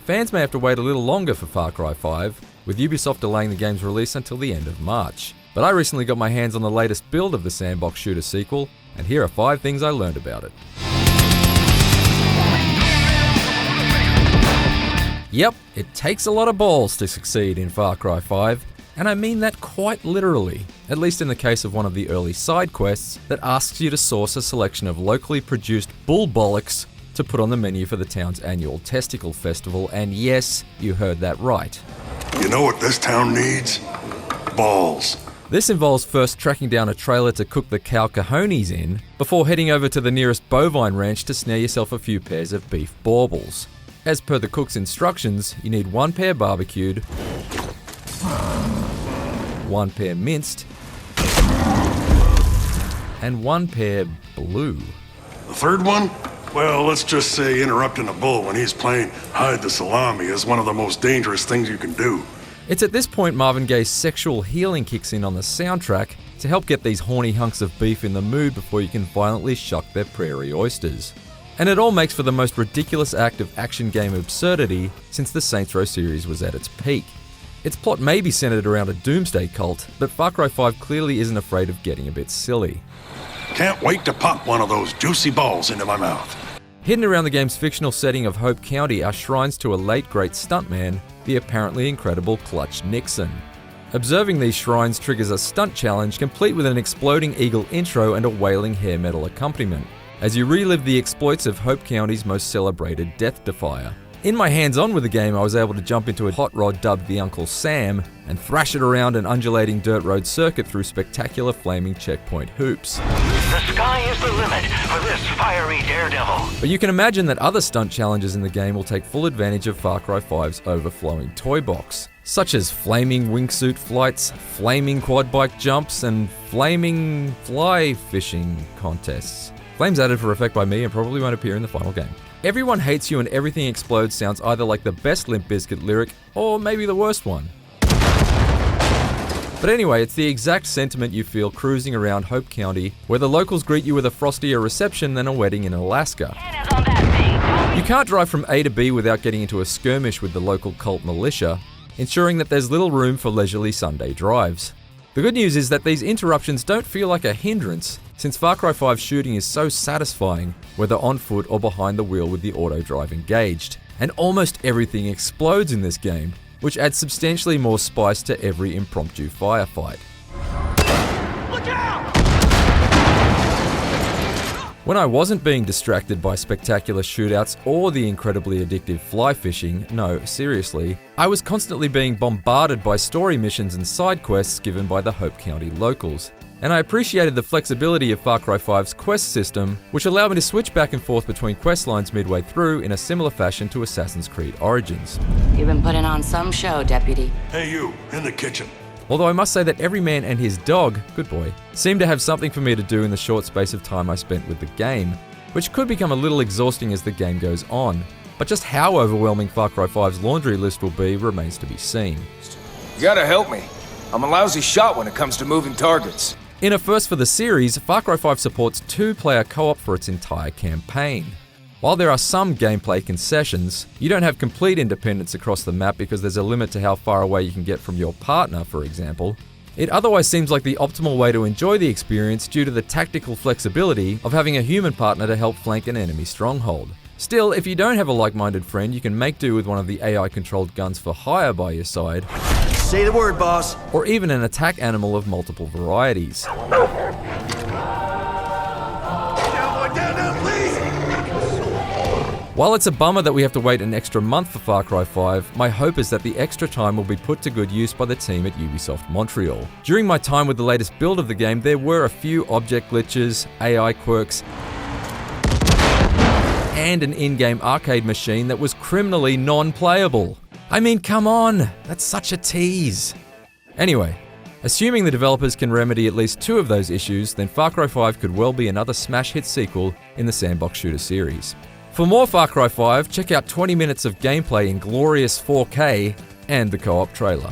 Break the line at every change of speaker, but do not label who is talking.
fans may have to wait a little longer for Far Cry 5, with Ubisoft delaying the game's release until the end of March. But I recently got my hands on the latest build of the sandbox shooter sequel, and here are 5 things I learned about it. Yep, it takes a lot of balls to succeed in Far Cry 5, and I mean that quite literally, at least in the case of one of the early side quests that asks you to source a selection of locally produced bull bollocks to put on the menu for the town's annual testicle festival, and yes, you heard that right.
You know what this town needs? Balls.
This involves first tracking down a trailer to cook the cow cojones in, before heading over to the nearest bovine ranch to snare yourself a few pairs of beef baubles. As per the cook's instructions, you need 1 pair barbecued, 1 pair minced, and 1 pair blue.
The third one? Well, let's just say interrupting a bull when he's playing hide the salami is one of the most dangerous things you can do.
It's at this point Marvin Gaye's sexual healing kicks in on the soundtrack to help get these horny hunks of beef in the mood before you can violently shuck their prairie oysters. And it all makes for the most ridiculous act of action game absurdity since the Saints Row series was at its peak. Its plot may be centered around a doomsday cult, but Far Cry 5 clearly isn't afraid of getting a bit silly.
Can't wait to pop one of those juicy balls into my mouth.
Hidden around the game's fictional setting of Hope County are shrines to a late great stuntman, the apparently incredible Clutch Nixon. Observing these shrines triggers a stunt challenge complete with an exploding eagle intro and a wailing hair metal accompaniment, as you relive the exploits of Hope County's most celebrated Death Defier. In my hands-on with the game, I was able to jump into a hot rod dubbed the Uncle Sam and thrash it around an undulating dirt road circuit through spectacular flaming checkpoint hoops.
The sky is the limit for this fiery daredevil.
But you can imagine that other stunt challenges in the game will take full advantage of Far Cry 5's overflowing toy box, such as flaming wingsuit flights, flaming quad bike jumps, and flaming fly fishing contests. Flames added for effect by me and probably won't appear in the final game. Everyone hates you and everything explodes sounds either like the best Limp Bizkit lyric, or maybe the worst one. But anyway, it's the exact sentiment you feel cruising around Hope County, where the locals greet you with a frostier reception than a wedding in Alaska. You can't drive from A to B without getting into a skirmish with the local cult militia, ensuring that there's little room for leisurely Sunday drives. The good news is that these interruptions don't feel like a hindrance, since Far Cry 5's shooting is so satisfying, whether on foot or behind the wheel with the auto drive engaged. And almost everything explodes in this game, which adds substantially more spice to every impromptu firefight.
Look out!
When I wasn't being distracted by spectacular shootouts or the incredibly addictive fly fishing, no, seriously, I was constantly being bombarded by story missions and side quests given by the Hope County locals. And I appreciated the flexibility of Far Cry 5's quest system, which allowed me to switch back and forth between quest lines midway through in a similar fashion to Assassin's Creed Origins.
You've been putting on some show, Deputy.
Hey you, in the kitchen.
Although I must say that every man and his dog, good boy, seemed to have something for me to do in the short space of time I spent with the game, which could become a little exhausting as the game goes on. But just how overwhelming Far Cry 5's laundry list will be remains to be seen.
You gotta help me. I'm a lousy shot when it comes to moving targets.
In a first for the series, Far Cry 5 supports 2-player co-op for its entire campaign. While there are some gameplay concessions, you don't have complete independence across the map because there's a limit to how far away you can get from your partner, for example. It otherwise seems like the optimal way to enjoy the experience due to the tactical flexibility of having a human partner to help flank an enemy stronghold. Still, if you don't have a like-minded friend, you can make do with one of the AI-controlled guns for hire by your side,
Say the word, boss.
or even an attack animal of multiple varieties. While it's a bummer that we have to wait an extra month for Far Cry 5, my hope is that the extra time will be put to good use by the team at Ubisoft Montreal. During my time with the latest build of the game, there were a few object glitches, AI quirks, and an in-game arcade machine that was criminally non-playable. I mean, come on, that's such a tease. Anyway, assuming the developers can remedy at least 2 of those issues, then Far Cry 5 could well be another smash hit sequel in the sandbox shooter series. For more Far Cry 5, check out 20 minutes of gameplay in glorious 4K and the co-op trailer.